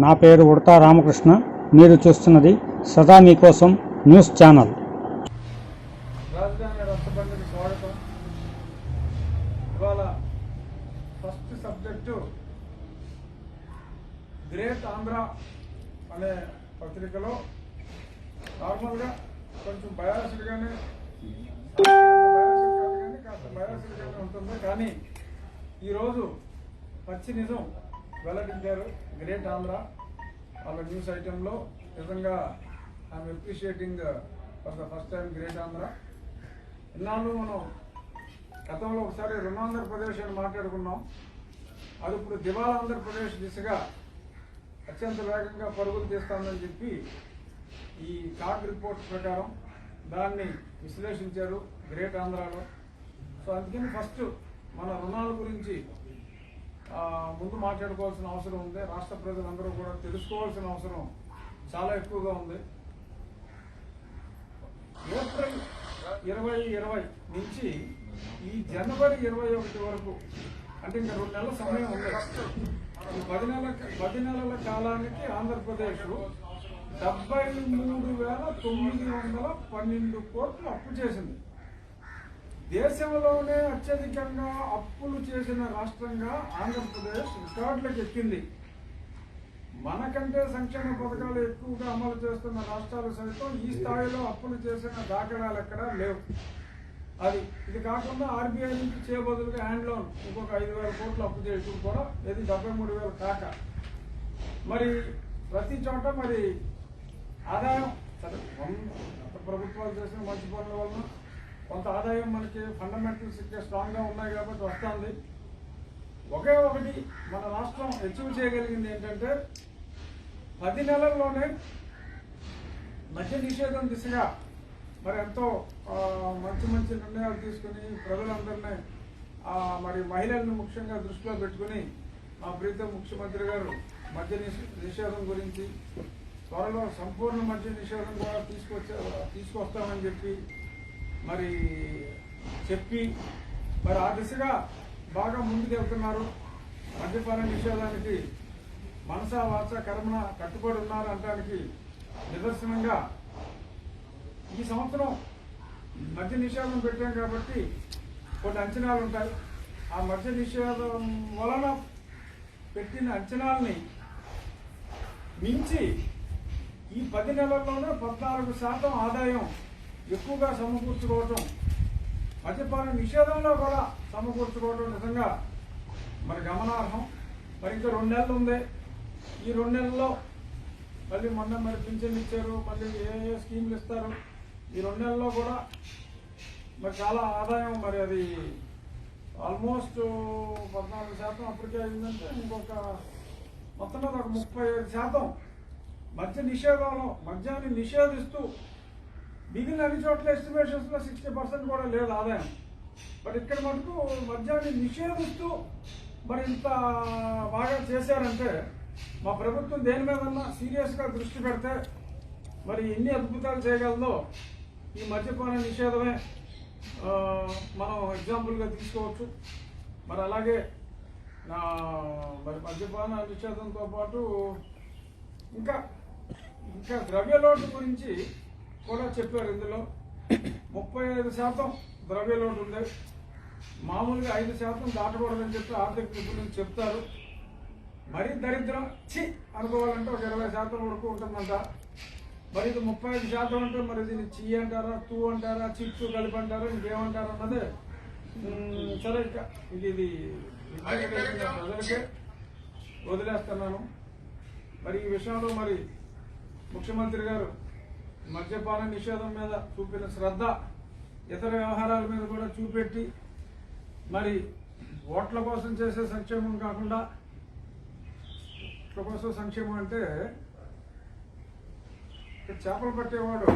నా పేరు ఉడతా రామకృష్ణ. మీరు చూస్తున్నది సదా మీకోసం న్యూస్ ఛానల్. రాజధాని రచ్చబండకి స్వాగతం. ఇవాళ ఫస్ట్ సబ్జెక్టు గ్రేట్ ఆంధ్ర అనే పత్రికలో నార్మల్గా కొంచెం బయాస్డ్గానే కాస్త బయాస్డ్గానే ఉంటుంది. కానీ ఈరోజు పచ్చి నిజం వెల్లడించారు గ్రేట్ ఆంధ్ర వాళ్ళ న్యూస్ ఐటెంలో. నిజంగా I'm appreciating for the first time great Andhra. ఇన్నాళ్ళు మనం గతంలో ఒకసారి రుణాంధ్రప్రదేశ్ అని మాట్లాడుకున్నాం. అది ఇప్పుడు దివాలా ఆంధ్రప్రదేశ్ దిశగా అత్యంత వేగంగా పరుగులు తీస్తామని చెప్పి ఈ కాగ్ రిపోర్ట్ ప్రకారం దాన్ని విశ్లేషించారు గ్రేట్ ఆంధ్రాలో. సో అందుకని ఫస్ట్ మన రుణాల గురించి ముందు మాట్లాడుకోవాల్సిన అవసరం ఉంది. రాష్ట్ర ప్రజలందరూ కూడా తెలుసుకోవాల్సిన అవసరం చాలా ఎక్కువగా ఉంది. ఏప్రిల్ 2020 నుంచి ఈ జనవరి 21 వరకు, అంటే ఇంకా 2 నెలల సమయం ఉంది. ఈ 10 నెలల కాలానికి ఆంధ్రప్రదేశ్ 73,912 కోట్లు అప్పు చేసింది. దేశంలోనే అత్యధికంగా అప్పులు చేసిన రాష్ట్రంగా ఆంధ్రప్రదేశ్ రికార్డులకు ఎక్కింది. మనకంటే సంక్షేమ పథకాలు ఎక్కువగా అమలు చేస్తున్న రాష్ట్రాలు సైతం ఈ స్థాయిలో అప్పులు చేసిన దాఖలాలు ఎక్కడా లేవు. ఇది కాకుండా ఆర్బీఐ నుంచి చేయబదులుగా హ్యాండ్ లోన్ ఇంకొక 5,000 కోట్లు అప్పు చేయడం కూడా, ఇది 73,000 కాక. మరి ప్రతి చోట మరి ఆదాయం సరే, గత ప్రభుత్వాలు చేసిన మంచి పనుల వలన కొంత ఆదాయం మనకి ఫండమెంటల్స్ ఇక్కడ స్ట్రాంగ్గా ఉన్నాయి కాబట్టి వస్తుంది. ఒకే ఒకటి మన రాష్ట్రం అచీవ్ చేయగలిగింది ఏంటంటే 10 నెలల్లోనే మద్య నిషేధం దిశగా మరి ఎంతో మంచి నిర్ణయాలు తీసుకుని ప్రజలందరినీ మరి మహిళలను ముఖ్యంగా దృష్టిలో పెట్టుకుని మా ప్రీతం ముఖ్యమంత్రి గారు మద్య నిషేధం గురించి త్వరలో సంపూర్ణ మద్య నిషేధం కూడా తీసుకొస్తామని చెప్పి మరి ఆ దిశగా బాగా ముందుకెళ్తున్నారు. మద్యపాన నిషేధానికి మనసా వాచ కర్మణ కట్టుబడి ఉన్నారు అనడానికి నిదర్శనంగా ఈ సంవత్సరం మద్య నిషేధం పెట్టాం కాబట్టి కొన్ని అంచనాలు ఉంటాయి. ఆ మద్య నిషేధం వలన పెట్టిన అంచనాలని మించి ఈ 10 నెలల్లోనే 14% ఆదాయం ఎక్కువగా సమకూర్చుకోవటం, మద్యపాన నిషేధంలో కూడా సమకూర్చుకోవటం నిజంగా మరి గమనార్హం. మరి ఇంకా 2 నెలలు ఉంది. ఈ 2 నెలల్లో మళ్ళీ మొన్న మరి పింఛన్లు ఇచ్చారు, మళ్ళీ ఏ స్కీమ్లు ఇస్తారు. ఈ 2 నెలల్లో కూడా మరి చాలా ఆదాయం, మరి అది ఆల్మోస్ట్ 14% అప్పటికే అయిందంటే ఇంకొక మొత్తం మీద ఒక 35% మద్య నిషేధంలో, మద్యాన్ని నిషేధిస్తూ మిగిలిన అన్ని చోట్ల ఎస్టిమేషన్స్లో 60% కూడా లేదు ఆదాయం. మరి ఇక్కడ మటుకు మద్యాన్ని నిషేధిస్తూ మరి ఇంత బాగా చేశారంటే మా ప్రభుత్వం దేని మీదన్నా సీరియస్గా దృష్టి పెడితే మరి ఎన్ని అద్భుతాలు చేయగలదో ఈ మద్యపాన నిషేధమే మనం ఎగ్జాంపుల్గా తీసుకోవచ్చు. మరి అలాగే మరి మద్యపాన నిషేధంతో పాటు ఇంకా ద్రవ్యలోటు గురించి కూడా చెప్పారు. ఇందులో 35% ద్రవ్యలోటు ఉంది. మామూలుగా 5% దాటకూడదని చెప్పి ఆర్థిక నిపుణులు చెప్తారు. మరీ దరిద్రం అనుకోవాలంటే ఒక 20% వరకు ఉంటుందంట. మరి ఇది 35% అంటే మరి దీన్ని చీ అంటారా, తూ అంటారా, చిచ్చు కలిపి అంటారా, ఇంకేమంటారా అన్నదే సరే ఇది ప్రజలకే వదిలేస్తున్నాను. మరి ఈ విషయంలో మరి ముఖ్యమంత్రి గారు మద్యపాన నిషేధం మీద చూపిన శ్రద్ధ ఇతర వ్యవహారాల మీద కూడా చూపెట్టి మరి ఓట్ల కోసం చేసే సంక్షేమం కాకుండా, ఓట్ల కోసం సంక్షేమం అంటే చేపలు పట్టేవాడు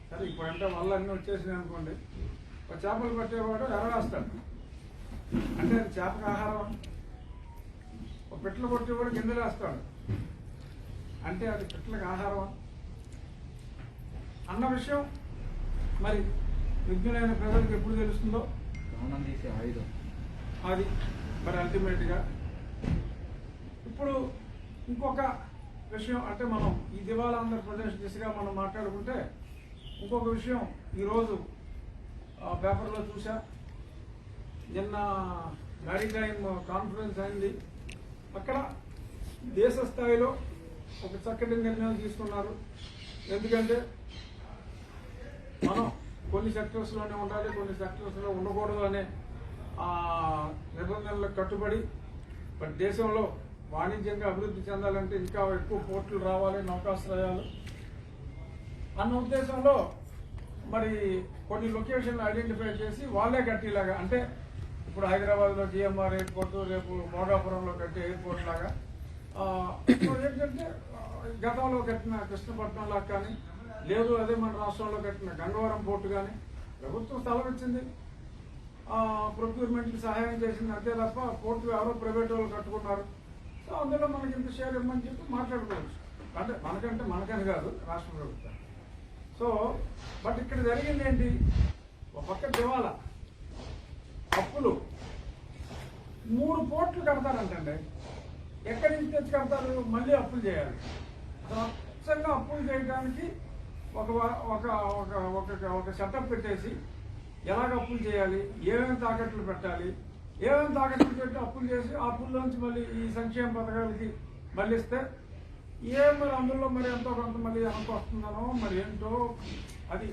సరే ఇప్పుడు అంటే వల్ల అన్నీ వచ్చేసినాయి అనుకోండి, చేపలు పట్టేవాడు ఎర్రవేస్తాడు అంటే అది చేపకు ఆహారం. ఒక పిట్టలు కొట్టేవాడు గింజలు వేస్తాడు అంటే అది పిట్టలకు ఆహారం అన్న విషయం మరి విజ్ఞులైన ప్రజలకు ఎప్పుడు తెలుస్తుందో అది మరి అల్టిమేట్గా ఇప్పుడు ఇంకొక విషయం అంటే మనం ఈ దివాలా ఆంధ్రప్రదేశ్ దిశగా మనం మాట్లాడుకుంటే ఇంకొక విషయం ఈరోజు పేపర్లో చూసా. నిన్న మ్యారిటైమ్ కాన్ఫరెన్స్ అయింది. అక్కడ దేశ స్థాయిలో ఒక చక్కటి నిర్ణయం తీసుకున్నారు. ఎందుకంటే మనం కొన్ని సెక్టర్స్లోనే ఉండాలి, కొన్ని సెక్టర్స్లో ఉండకూడదు అనే నిబంధనలకు కట్టుబడి దేశంలో వాణిజ్యంగా అభివృద్ధి చెందాలంటే ఇంకా ఎక్కువ పోర్టులు రావాలి, నౌకాశ్రయాలు అన్న ఉద్దేశంలో మరి కొన్ని లొకేషన్లు ఐడెంటిఫై చేసి వాళ్ళే కట్టేలాగా, అంటే ఇప్పుడు హైదరాబాద్లో జిఎంఆర్ ఎయిర్పోర్టు, రేపు భోగాపురంలో కట్టే ఎయిర్పోర్ట్ లాగా ఏంటంటే గతంలో కట్టిన కృష్ణపట్నం లాగా కానీ, లేదు అదే మన రాష్ట్రంలో కట్టిన గంగవరం పోర్టు కానీ ప్రభుత్వం స్థలం ఇచ్చింది, ప్రొక్యూర్మెంట్కి సహాయం చేసింది, అంతే తప్ప పోర్టు ఎవరో ప్రైవేట్ వాళ్ళు కట్టుకున్నారు. సో అందులో మనకి ఇంత షేర్ ఇవ్వమని చెప్పి మాట్లాడుకోవచ్చు. అంటే మనకని కాదు, రాష్ట్ర ప్రభుత్వం. సో బట్ ఇక్కడ జరిగింది ఏంటి, ఒక పక్క దివాలా, అప్పులు 3 పోర్ట్లు కడతారంటండి. ఎక్కడి నుంచి తెచ్చి కడతారు, మళ్ళీ అప్పులు చేయాలి. స్వచ్ఛంగా అప్పులు చేయడానికి ఒక సెటప్ పెట్టేసి ఎలాగ అప్పులు చేయాలి, ఏమేమి తాకట్లు పెట్టాలి, ఏమేమి తాకట్లు పెట్టి అప్పులు చేసి ఆ అప్పుల్లోంచి మళ్ళీ ఈ సంక్షేమ పథకాలకి మళ్ళిస్తే మరి అందులో మరి ఎంతో కొంత మళ్ళీ ఎంత వస్తుందనో మరి ఏంటో అది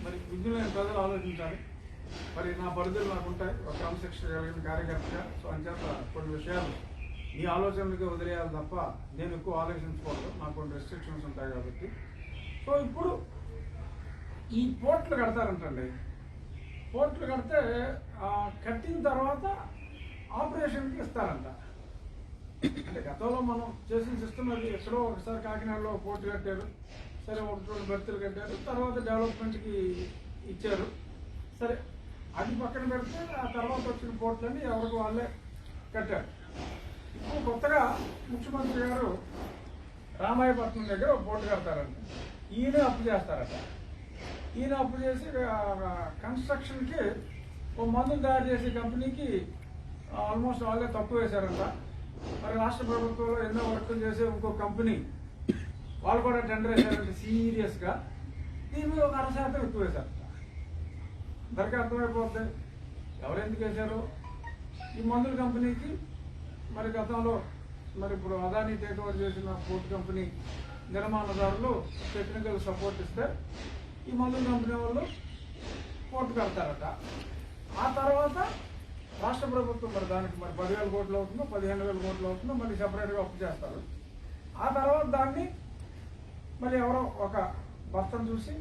మరి విద్యులైన ప్రజలు ఆలోచించాలి. మరి నా పరిధులు నాకు ఉంటాయి ఒక క్రమశిక్షణ కలిగిన కార్యకర్తగా. సో అంచేత కొన్ని విషయాలు మీ ఆలోచనలకి వదిలేయాలి తప్ప నేను ఎక్కువ ఆలోచించుకోవద్దు, నాకు కొన్ని రెస్ట్రిక్షన్స్ ఉంటాయి కాబట్టి. సో ఇప్పుడు ఈ పోర్ట్లు కడతారంటండి. పోర్ట్లు కడితే కట్టిన తర్వాత ఆపరేషన్కి ఇస్తారంట. అంటే గతంలో మనం చేసిన సిస్టమ్ అది. ఎక్కడో ఒకసారి కాకినాడలో పోర్టు కట్టారు, సరే 1-2 బెర్తులు కట్టారు, తర్వాత డెవలప్మెంట్కి ఇచ్చారు. సరే అది పక్కన పెడితే ఆ తర్వాత వచ్చిన పోర్టులన్నీ ఎవరికి వాళ్ళే కట్టారు. ఇప్పుడు కొత్తగా ముఖ్యమంత్రి గారు రామాయపట్నం దగ్గర ఒక పోర్టు కడతారంట. ఈయన అప్పు చేస్తారట. ఈయన అప్పు చేసి కన్స్ట్రక్షన్కి ఓ మందులు తయారు చేసే కంపెనీకి ఆల్మోస్ట్ వాళ్ళే తక్కువ వేశారంట. మరి రాష్ట్ర ప్రభుత్వంలో ఎన్నో వర్కులు చేసే ఇంకో కంపెనీ వాళ్ళు కూడా టెండర్ వేశారంటే సీరియస్గా. దీని మీద ఒక 60% ఎక్కువ వేశారు. అందరికీ అర్థమైపోతుంది ఎవరెందుకు వేశారు. ఈ మందుల కంపెనీకి మరి గతంలో మరి ఇప్పుడు అదానీ టేక్ ఓవర్ చేసిన పోర్ట్ కంపెనీ నిర్మాణదారులు టెక్నికల్ సపోర్ట్ ఇస్తే ఈ మందుల కంపెనీ వాళ్ళు పోర్టు కడతారట. ఆ తర్వాత రాష్ట్ర ప్రభుత్వం మరి దానికి మరి 10,000 కోట్లు అవుతుందో 15,000 కోట్లు అవుతుందో మళ్ళీ సపరేట్గా అప్పు చేస్తారు. ఆ తర్వాత దాన్ని మరి ఎవరో ఒక భర్తను చూసి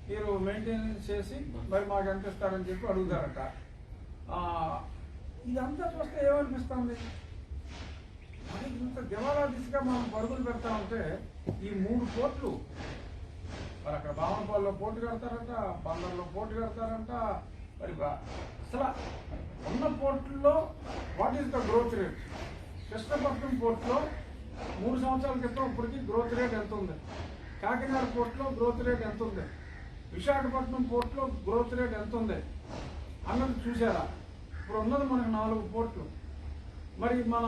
మీరు మెయింటెనెన్స్ చేసి మరి మాకు ఎంత ఇస్తారని చెప్పి అడుగుతారట. ఇదంతా చూస్తే ఏమనిపిస్తుంది, మరి ఇంత దివాలా దిశగా మనం పరుగులు పెడతా ఉంటే ఈ 3 పోర్ట్లు మరి అక్కడ బావనపాల్లో పోర్టు కడతారంట, బందర్లో పోర్టు కడతారంట. మరి అసలు ఉన్న పోర్టుల్లో what is the growth rate? Krishnapatnam పోర్టులో 3 సంవత్సరాల క్రితం ఇప్పటికీ గ్రోత్ రేట్ ఎంత ఉంది? కాకినాడ పోర్టులో గ్రోత్ రేట్ ఎంత ఉంది? విశాఖపట్నం పోర్టులో గ్రోత్ రేట్ ఎంత ఉంది అన్నది చూసారా? ఇప్పుడు ఉన్నది మనకు 4 పోర్ట్లు. మరి మన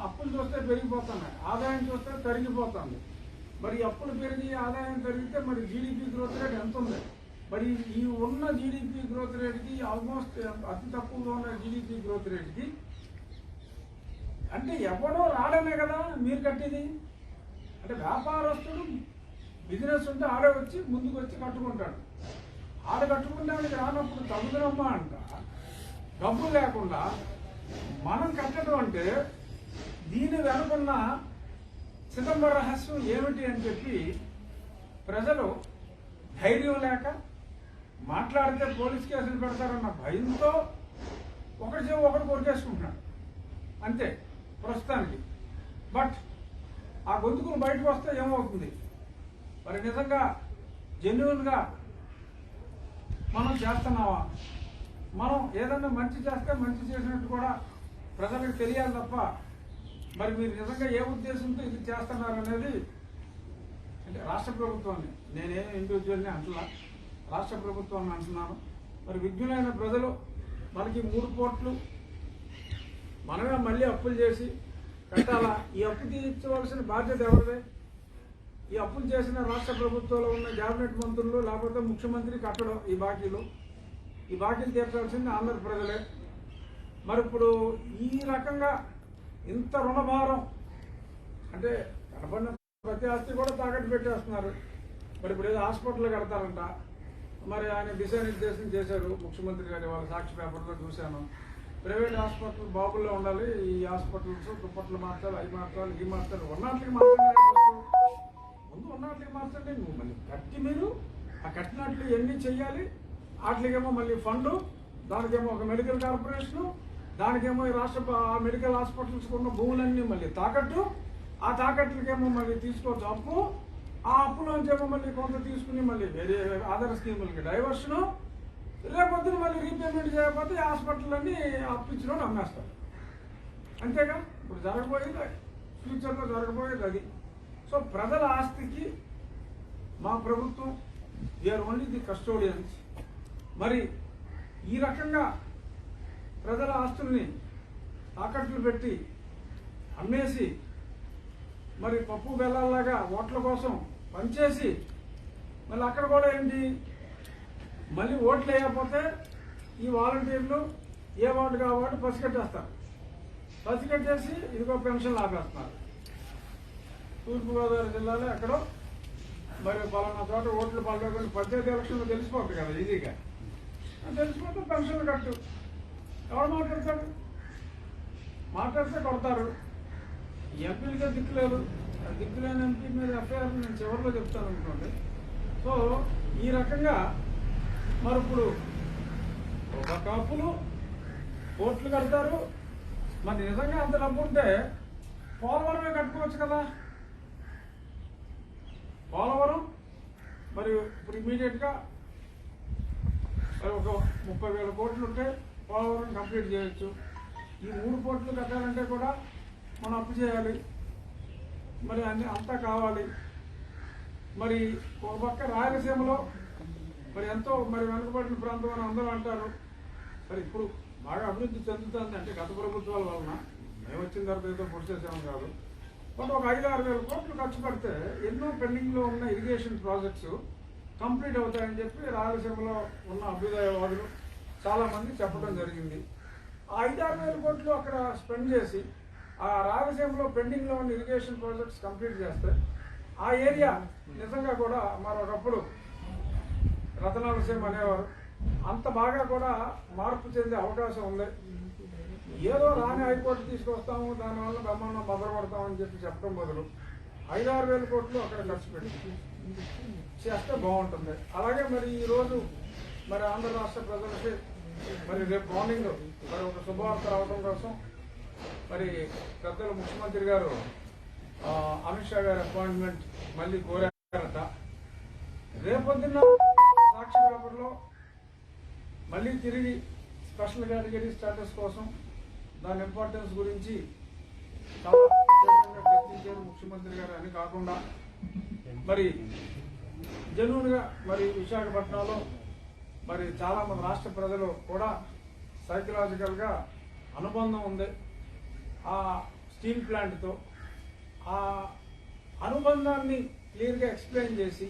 అప్పులు చూస్తే పెరిగిపోతున్నాయి, ఆదాయం చూస్తే తరిగిపోతుంది. మరి అప్పులు పెరిగి ఆదాయం పెరిగితే మరి జీడిపి గ్రోత్ రేట్ ఎంత ఉంది? మరి ఈ ఉన్న జీడిపి గ్రోత్ రేట్కి ఆల్మోస్ట్ అతి తక్కువగా ఉన్న జీడిపి గ్రోత్ రేట్కి అంటే ఎవడో రావడమే కదా మీరు కట్టేది. అంటే వ్యాపారస్తుడు బిజినెస్ ఉంటే ఆడే వచ్చి ముందుకు వచ్చి కట్టుకుంటాడు. ఆడ కట్టుకుంటానికి రానప్పుడు తగ్గుదమ్మా అంట. డబ్బు లేకుండా మనం కట్టడం అంటే దీని వెనుకున్న చిదంబర రహస్యం ఏమిటి అని చెప్పి ప్రజలు ధైర్యం లేక మాట్లాడితే పోలీస్ కేసులు పెడతారన్న భయంతో ఒకటి చెవి ఒకటి కొరికేసుకుంటున్నాడు అంతే ప్రస్తుతానికి. బట్ ఆ గొంతుకులు బయటకు వస్తే ఏమవుతుంది? మరి నిజంగా జెన్యున్గా మనం చేస్తున్నావా? మనం ఏదన్నా మంచి చేస్తే మంచి చేసినట్టు కూడా ప్రజలకు తెలియాలి తప్ప మరి మీరు నిజంగా ఏ ఉద్దేశంతో ఇది చేస్తున్నారు అనేది అంటే రాష్ట్ర ప్రభుత్వాన్ని, నేనే ఇండివిజువల్ని అంటున్నా, రాష్ట్ర ప్రభుత్వాన్ని అంటున్నాను. మరి విజ్ఞులైన ప్రజలు మనకి 3 పోర్ట్లు మనమే మళ్ళీ అప్పులు చేసి కట్టాలా? ఈ అప్పు తీర్చవలసిన బాధ్యత ఎవరిదే? ఈ అప్పులు చేసిన రాష్ట్ర ప్రభుత్వంలో ఉన్న క్యాబినెట్ మంత్రులు లేకపోతే ముఖ్యమంత్రి కట్టడం ఈ బాకీలు తీర్చాల్సింది ఆంధ్ర ప్రజలే. మరి ఇప్పుడు ఈ రకంగా ఇంత రుణభారం అంటే కనపడిన ప్రతి ఆస్తి కూడా తాకట్టు పెట్టేస్తున్నారు. మరి ఇప్పుడు ఏదో హాస్పిటల్ కడతారంట, మరి ఆయన దిశానిర్దేశం చేశారు ముఖ్యమంత్రి గారి వాళ్ళ సాక్షి పేపర్లో చూశాను. ప్రైవేట్ హాస్పిటల్ బాబుల్లో ఉండాలి, ఈ హాస్పిటల్స్ దుప్పట్లు మార్చాలి, అవి మార్చాలి, ఇవి మార్చాలి. ఉన్నట్లకి మార్చండి, ముందు ఉన్నట్లకి మార్చండి. నువ్వు మళ్ళీ కట్టి మీరు ఆ కట్టినట్లు ఎన్ని చెయ్యాలి, వాటికేమో మళ్ళీ ఫండు, దానికేమో ఒక మెడికల్ కార్పొరేషను, దానికేమో ఈ రాష్ట్ర మెడికల్ హాస్పిటల్స్ ఉన్న భూములన్నీ మళ్ళీ తాకట్టు, ఆ తాకట్లకేమో మళ్ళీ తీసుకోవచ్చు అప్పు, ఆ అప్పులోంచేమో మళ్ళీ కొంత తీసుకుని మళ్ళీ వేరే ఆధార్ స్కీములకి డైవర్షను, రేపొద్దున మళ్ళీ రీపేమెంట్ చేయకపోతే హాస్పిటల్ అన్ని అప్పించడం అమ్మేస్తారు. అంతేగా ఇప్పుడు జరగబోయేది, ఫ్యూచర్లో జరగబోయేది అది. సో ప్రజల ఆస్తికి మా ప్రభుత్వం వీఆర్ ఓన్లీ ది కస్టోడియన్స్. మరి ఈ రకంగా ప్రజల ఆస్తుల్ని తాకట్లు పెట్టి అమ్మేసి మరి పప్పు బెల్లాల్లాగా ఓట్ల కోసం పనిచేసి మళ్ళీ అక్కడ కూడా ఏంటి, మళ్ళీ ఓట్లు వేయకపోతే ఈ వాలంటీర్లు ఏ వార్డు కావాడు పసిగట్టేస్తారు. పసిగట్టేసి ఇదిగో పెన్షన్లు ఆపేస్తున్నారు. తూర్పుగోదావరి జిల్లాలో ఎక్కడో మరి పలానా చోట ఓట్లు పడలేకుండా పంచాయతీ ఎలక్షన్లో తెలిసిపోతుంది కదా ఈజీగా. తెలిసిపోతే పెన్షన్లు కట్టు. ఎవరు మాట్లాడతాడు? మాట్లాడితే కొడతారు. ఎంపీలకే దిక్కులేదు. దిక్కులేని ఎంపీ మీద ఎఫ్ఐఆర్ నేను చివరిలో చెప్తాను అనుకోండి. సో ఈ రకంగా మరి ఇప్పుడు ఒక కాపులు కోట్లు కడతారు. మరి నిజంగా అంత డబ్బు ఉంటే పోలవరమే కట్టుకోవచ్చు కదా. పోలవరం మరి ఇప్పుడు ఇమీడియట్గా ఒక 30,000 కోట్లు ఉంటే పోలవరం కంప్లీట్ చేయొచ్చు. ఈ 3 పోర్టులు కట్టాలంటే కూడా మనం అప్పు చేయాలి, మరి అన్ని అంతా కావాలి. మరి ఒక పక్క రాయలసీమలో మరి ఎంతో మరి వెనుకబడిన ప్రాంతం అని అందరూ అంటారు. మరి ఇప్పుడు బాగా అభివృద్ధి చెందుతుంది అంటే గత ప్రభుత్వాల వలన, మేము వచ్చిన తర్వాత ఏదో పొడి చేసాము కాదు. బట్ ఒక 5-6 వేల కోట్లు ఖర్చు పెడితే ఎన్నో పెండింగ్లో ఉన్న ఇరిగేషన్ ప్రాజెక్ట్స్ కంప్లీట్ అవుతాయని చెప్పి రాయలసీమలో ఉన్న అభ్యుదయవాదులు చాలామంది చెప్పడం జరిగింది. ఆ 5-6 వేల కోట్లు అక్కడ స్పెండ్ చేసి ఆ రాయలసీమలో పెండింగ్లో ఉన్న ఇరిగేషన్ ప్రాజెక్ట్స్ కంప్లీట్ చేస్తే ఆ ఏరియా నిజంగా కూడా మరొకప్పుడు రతనాలసీమ అనేవారు, అంత బాగా కూడా మార్పు చెందే అవకాశం ఉంది. ఏదో రాని హైకోర్టు తీసుకొస్తాము, దానివల్ల బ్రహ్మాండం భద్రపడతామని చెప్పడం బదులు 5-6 వేల కోట్లు అక్కడ ఖర్చు పెట్టి చేస్తే బాగుంటుంది. అలాగే మరి ఈరోజు మరి ఆంధ్ర రాష్ట్ర ప్రజలకి మరి రేపు మార్నింగ్ మరి ఒక శుభవార్త రావడం కోసం మరి పెద్దలు ముఖ్యమంత్రి గారు అమిత్ షా గారి అపాయింట్మెంట్ మళ్ళీ కోరారట. రేపొద్దున్న సాక్షి పేపర్లో మళ్ళీ తిరిగి స్పెషల్ కేటగిరీ స్టేటస్ కోసం దాని ఇంపార్టెన్స్ గురించి చాలా చర్చించారు ముఖ్యమంత్రి గారు. అని కాకుండా మరి జెన్యూన్గా మరి విశాఖపట్నంలో మరి చాలా మంది రాష్ట్ర ప్రజలు కూడా సైకలాజికల్గా అనుబంధం ఉంది ఆ స్టీల్ ప్లాంట్తో. ఆ అనుబంధాన్ని క్లియర్గా ఎక్స్ప్లెయిన్ చేసి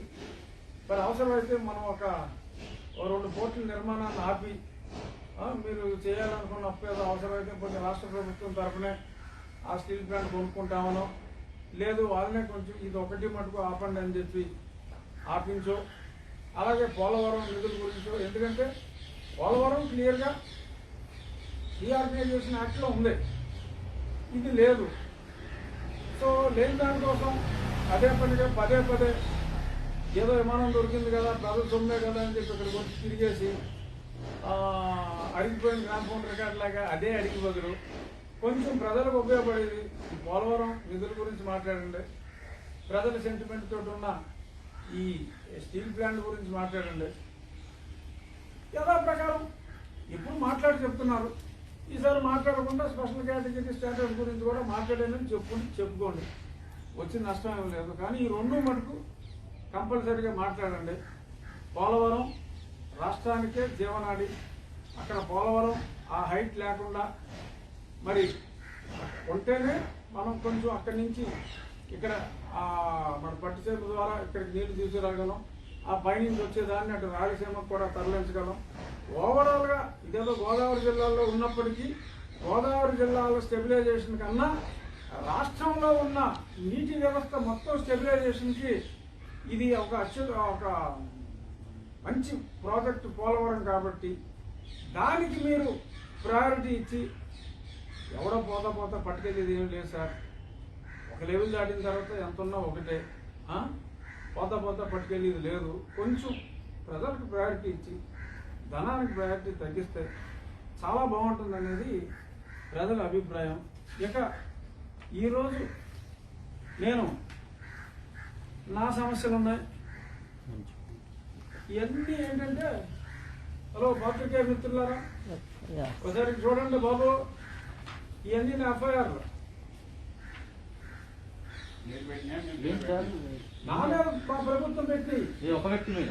మరి అవసరమైతే మనం ఒక 2 పోర్టుల నిర్మాణాన్ని ఆపి మీరు చేయాలనుకున్న అప్పు ఏదో అవసరమైతే కొంచెం రాష్ట్ర ప్రభుత్వం తరఫునే ఆ స్టీల్ ప్లాంట్ కొనుక్కుంటామనో, లేదు వాళ్ళనే కొంచెం ఇది ఒకటి మటుకు ఆపండి అని చెప్పి ఆపించో, అలాగే పోలవరం నిధుల గురించో. ఎందుకంటే పోలవరం క్లియర్గా రీఆర్గనైజేషన్ యాక్ట్లో ఉంది, ఇది లేదు. సో లేని దానికోసం అదే పనిగా పదే ఏదో విమానం దొరికింది కదా, ప్రజలు సొమ్మే కదా అని చెప్పి ఇక్కడికి వచ్చి తిరిగేసి అడిగిపోయిన గ్రామ ఫోన్ రికార్డు లాగా అదే అడిగి బదులు కొంచెం ప్రజలకు ఉపయోగపడేది పోలవరం నిధుల గురించి మాట్లాడండి, ప్రజల సెంటిమెంట్ తోటి ఉన్న ఈ స్టీల్ ప్లాంట్ గురించి మాట్లాడండి. యథాప్రకారం ఇప్పుడు మాట్లాడి చెప్తున్నారు, ఈసారి మాట్లాడకుండా స్పెషల్ కేటగిరీ స్టేటస్ గురించి కూడా మాట్లాడానని చెప్పుకోండి, వచ్చిన నష్టం ఏం లేదు. కానీ ఈ 2 మటుకు కంపల్సరీగా మాట్లాడండి. పోలవరం రాష్ట్రానికే జీవనాడి. అక్కడ పోలవరం ఆ హైట్ లేకుండా మరి ఉంటేనే మనం కొంచెం అక్కడి నుంచి ఇక్కడ మన పట్టిసీమ ద్వారా ఇక్కడికి నీళ్లు తీసుకురాగలం, ఆ పైనుంచి వచ్చేదాన్ని అటు రాయలసీమకు కూడా తరలించగలం. ఓవరాల్గా ఇదేదో గోదావరి జిల్లాలో ఉన్నప్పటికీ గోదావరి జిల్లాలో స్టెబిలైజేషన్ కన్నా రాష్ట్రంలో ఉన్న నీటి వ్యవస్థ మొత్తం స్టెబిలైజేషన్కి ఇది ఒక మంచి ప్రాజెక్టు పోలవరం కాబట్టి దానికి మీరు ప్రయారిటీ ఇచ్చి ఎవడో పోతా పట్టుకెళ్ళేది ఏం లేదు సార్. ఒక లెవెల్ దాటిన తర్వాత ఎంత ఉన్నా ఒకటే, పోతా పట్టుకెళ్ళేది లేదు. కొంచెం ప్రజలకు ప్రయారిటీ ఇచ్చి ధనానికి ప్రయారిటీ తగ్గిస్తే చాలా బాగుంటుంది అనేది ప్రజల అభిప్రాయం. ఇక ఈరోజు నేను నా సమస్యలు ఉన్నాయి. ఇవన్నీ ఏంటంటే, హలో పాత్రికేయ మిత్రులారా, ఒకసారి చూడండి బాబు, ఇవన్నీ నా ఎఫ్ఐఆర్లు నా మీద మా ప్రభుత్వం పెట్టి ఒక వ్యక్తి మీద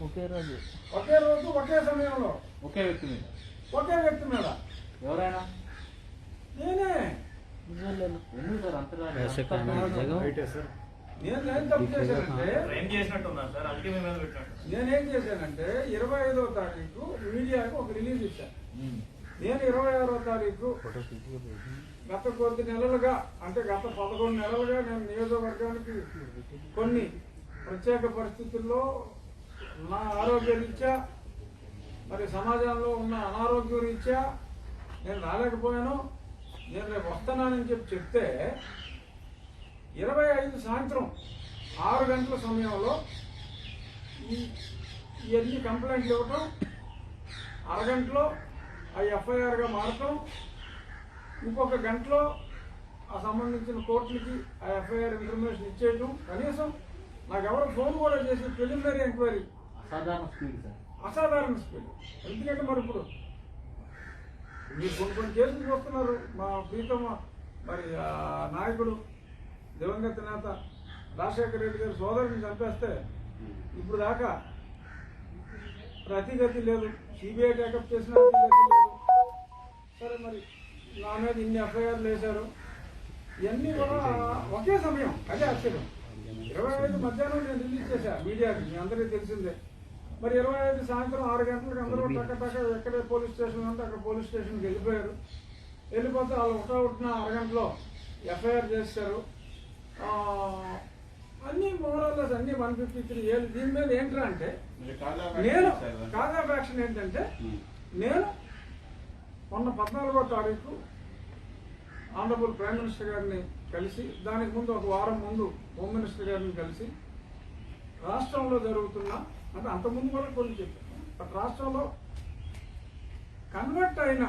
ఒకే రోజు ఒకే సమయంలో ఒకే వ్యక్తి మీద ఎవరైనా నేనే. ఎందుకు సార్ అంతగా నేనేం తప్పు చేశానంటే నేనేం చేశానంటే 25వ తారీఖు మీడియాకు ఒక రిలీజ్ ఇచ్చాను. నేను 26వ తారీఖు గత కొద్ది నెలలుగా, అంటే గత 11 నెలలుగా నేను నియోజకవర్గానికి కొన్ని ప్రత్యేక పరిస్థితుల్లో నా ఆరోగ్య రీత్యా మరి సమాజంలో ఉన్న అనారోగ్య రీత్యా నేను రాలేకపోయాను. నేను రేపు వస్తున్నానని చెప్తే 25 సాయంత్రం 6 గంటల సమయంలో ఇవన్నీ కంప్లైంట్లు ఇవ్వటం, అరగంటలో ఆ ఎఫ్ఐఆర్గా మారటం, ఇంకొక గంటలో ఆ సంబంధించిన కోర్టులకి ఆ ఎఫ్ఐఆర్ ఇన్ఫర్మేషన్ ఇచ్చేయటం. కనీసం నాకు ఎవరు ఫోన్ కూడా చేసి ప్రిలిమినరీ ఎంక్వైరీ అసాధారణ స్పీడ్. ఎందుకంటే మరి ఇప్పుడు మీరు కొన్ని కేసులు చూస్తున్నారు. మా ప్రీతమ మరి నాయకుడు దివంగత నేత రాజశేఖర రెడ్డి గారి సోదరుని చంపేస్తే ఇప్పుడు దాకా ప్రతిగతి లేదు. సిబిఐ టేకప్ చేసిన ప్రతిగతి లేదు. సరే, మరి నా మీద ఇన్ని ఎఫ్ఐఆర్లు వేశారు. ఇవన్నీ కూడా ఒకే సమయం. అదే ఆశ్చర్యం. 25 మధ్యాహ్నం నేను రిలీజ్ చేశాను మీడియాకి, మీ అందరికీ తెలిసిందే. మరి 25 సాయంత్రం 6 గంటలకు అందరూ టక్క ఎక్కడే పోలీస్ స్టేషన్ ఉంటే అక్కడ పోలీస్ స్టేషన్కి వెళ్ళిపోయారు. వెళ్ళిపోతే వాళ్ళు ఒకటిన అరగంటలో ఎఫ్ఐఆర్ చేశారు. అన్ని మోరల్లెస్ అన్ని 153 ఏళ్ళు. దీని మీద ఏంటంటే అంటే నేను కాజ్ ఆఫ్ యాక్షన్ ఏంటంటే, నేను మొన్న 14వ తారీఖు ఆనరబుల్ ప్రైమ్ మినిస్టర్ గారిని కలిసి, దానికి ముందు ఒక వారం ముందు హోమ్ మినిస్టర్ గారిని కలిసి రాష్ట్రంలో జరుగుతున్న, అంటే అంతకుముందు కూడా కొన్ని చెప్పాను, బట్ రాష్ట్రంలో కన్వర్ట్ అయిన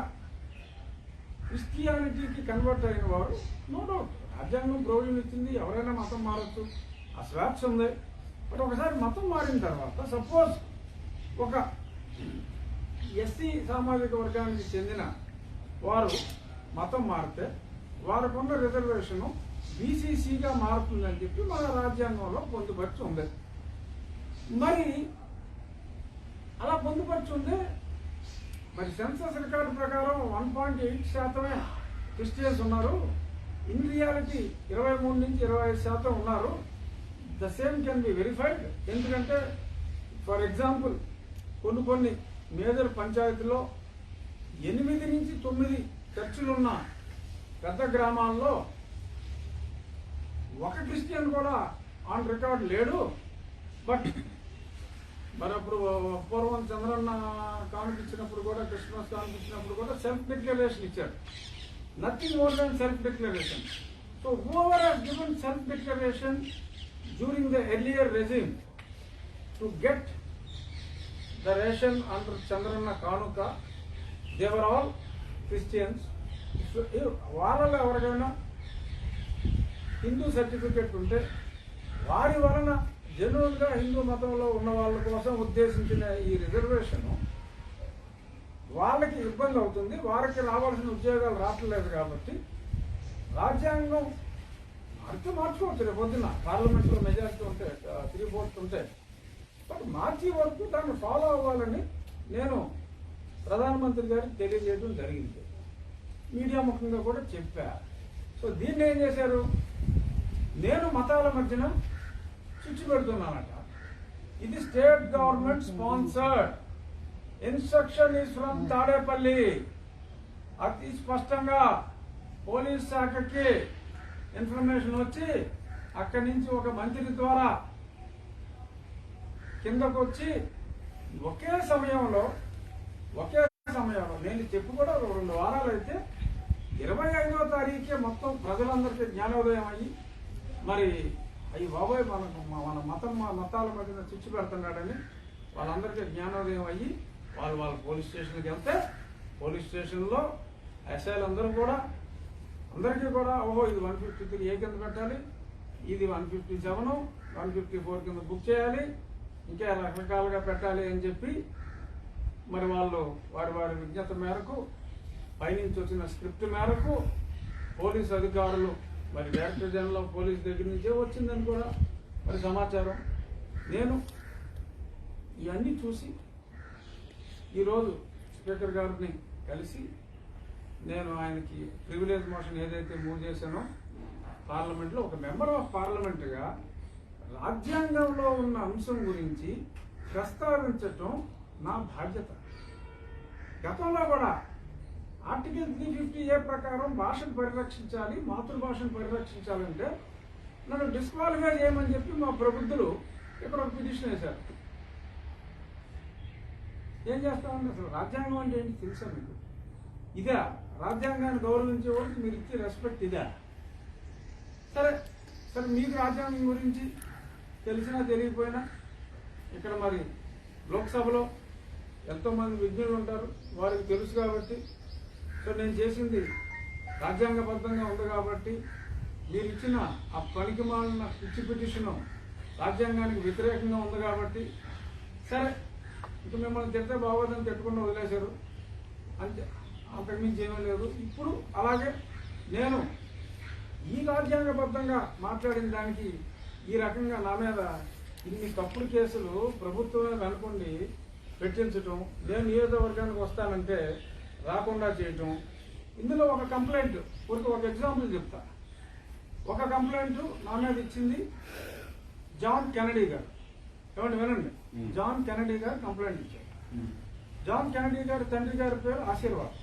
క్రిస్టియానిటీకి కన్వర్ట్ అయిన వారు నో డౌట్ రాజ్యాంగం ప్రొవిజన్ ఇచ్చింది, ఎవరైనా మతం మారచ్చు, ఆ స్వేచ్ఛ ఉంది. బట్ ఒకసారి మతం మారిన తర్వాత సపోజ్ ఒక ఎస్సీ సామాజిక వర్గానికి చెందిన వారు మతం మారితే వారికున్న రిజర్వేషను బీసీసీగా మారుతుందని చెప్పి మన రాజ్యాంగంలో పొందుపరిచి ఉంది. మరి అలా పొందుపరిచి ఉంది. మరి సెన్సస్ రికార్డు ప్రకారం 1.8% క్రిస్టియన్స్ ఉన్నారు. ఇన్ రియాలిటీ 23 నుంచి 25% ఉన్నారు. The same can be verified. ఎందుకంటే ఫర్ ఎగ్జాంపుల్ కొన్ని మేజర్ పంచాయతీలో 8 నుంచి 9 చర్చిలున్న పెద్ద గ్రామాల్లో ఒక క్రిస్టియన్ కూడా ఆన్ రికార్డ్ లేడు. బట్ మరి అప్పుడు పూర్వం చంద్రన్న కానుకిచ్చినప్పుడు కూడా, క్రిస్మస్ కానుకిచ్చినప్పుడు కూడా సెల్ఫ్ డిక్లరేషన్ ఇచ్చాడు. Nothing more than self declaration. So whoever has given self declaration during the earlier regime to get the ration under Chandranna కానుక, దే వర్ ఆల్ క్రిస్టియన్స్. వాళ్ళలో ఎవరికైనా హిందూ సర్టిఫికెట్ ఉంటే వారి వలన జనరల్గా హిందూ మతంలో ఉన్న వాళ్ళ కోసం ఉద్దేశించిన ఈ రిజర్వేషన్ వాళ్ళకి ఇబ్బంది అవుతుంది. వారికి రావాల్సిన ఉద్యోగాలు రావట్లేదు. కాబట్టి రాజ్యాంగం మార్చుకోవచ్చు. రేపు పొద్దున్న పార్లమెంట్లో మెజారిటీ ఉంటే 3/4 ఉంటే, బట్ మార్చి వరకు దాన్ని ఫాలో అవ్వాలని నేను ప్రధానమంత్రి గారికి తెలియజేయడం జరిగింది. మీడియా ముఖంగా కూడా చెప్పా. సో దీన్ని ఏం చేశారు, నేను మతాల మధ్యన చిచ్చు పెడుతున్నానట. ఇది state government sponsored instruction is from Tadepalli. అతి స్పష్టంగా పోలీస్ శాఖకి ఇన్ఫర్మేషన్ వచ్చి అక్కడి నుంచి ఒక మంత్రి ద్వారా కిందకు వచ్చి ఒకే సమయంలో నేను చెప్పు కూడా 2 వారాలు అయితే 25వ తారీఖే మొత్తం ప్రజలందరికీ జ్ఞానోదయం అయ్యి మరి అయ్యి బాబోయ్ మన మతాల మధ్యన చిచ్చు పెడుతున్నాడని వాళ్ళందరికీ జ్ఞానోదయం అయ్యి వాళ్ళ పోలీస్ స్టేషన్కి వెళ్తే పోలీస్ స్టేషన్లో ఎస్ఐలు అందరికీ కూడా ఓహో ఇది 153A కింద పెట్టాలి, ఇది 157, 154 కింద బుక్ చేయాలి, ఇంకా రకరకాలుగా పెట్టాలి అని చెప్పి మరి వాళ్ళు వారి విజ్ఞత మేరకు పైనుంచి వచ్చిన స్క్రిప్ట్ మేరకు పోలీసు అధికారులు మరి డైరెక్టర్ జనరల్ ఆఫ్ పోలీస్ దగ్గర నుంచే వచ్చిందని కూడా మరి సమాచారం. నేను ఇవన్నీ చూసి ఈరోజు స్పీకర్ గారిని కలిసి నేను ఆయనకి ప్రివిలేజ్ మోషన్ ఏదైతే మూవ్ చేశానో పార్లమెంట్లో ఒక మెంబర్ ఆఫ్ పార్లమెంట్గా రాజ్యాంగంలో ఉన్న అంశం గురించి ప్రస్తావించటం నా బాధ్యత. గతంలో కూడా ఆర్టికల్ 350A ప్రకారం భాషను పరిరక్షించాలి, మాతృభాషను పరిరక్షించాలంటే నన్ను డిస్క్వాలిఫై చేయమని చెప్పి మా ప్రబుద్ధులు ఇక్కడ ఒక పిటిషన్ వేశారు. ఏం చేస్తామండి, అసలు రాజ్యాంగం అంటే ఏంటి తెలుసా మీకు? ఇదే రాజ్యాంగాన్ని గౌరవించే వాళ్ళకి మీరు ఇచ్చే రెస్పెక్ట్ ఇదే. సరే మీకు రాజ్యాంగం గురించి తెలిసినా తెలియకపోయినా ఇక్కడ మరి లోక్సభలో ఎంతోమంది విజ్ఞులు ఉంటారు, వారికి తెలుసు కాబట్టి సో నేను చేసింది రాజ్యాంగబద్ధంగా ఉంది కాబట్టి మీరు ఇచ్చిన ఆ పనికి మాలిన పిటిషను రాజ్యాంగానికి వ్యతిరేకంగా ఉంది కాబట్టి సరే ఇక మిమ్మల్ని తిడితే బాగోదని తిట్టకుండా వదిలేశారు అంతే, అంతకుమించి ఏమీ లేదు. ఇప్పుడు అలాగే నేను ఈ రాజ్యాంగబద్ధంగా మాట్లాడిన దానికి ఈ రకంగా నా మీద ఇన్ని తప్పుడు కేసులు ప్రభుత్వమే అనుకోండి పెట్టించటం, నేను నియోజకవర్గానికి వస్తానంటే రాకుండా చేయటం. ఇందులో ఒక కంప్లైంట్ ఒక ఎగ్జాంపుల్ చెప్తా. ఒక కంప్లైంట్ నా మీద ఇచ్చింది జాన్ కెనడీ గారు. ఏమంటే వినండి, జాన్ కెనడీ గారు కంప్లైంట్ ఇచ్చారు. జాన్ కెనడీ గారి తండ్రి గారి పేరు ఆశీర్వాద్.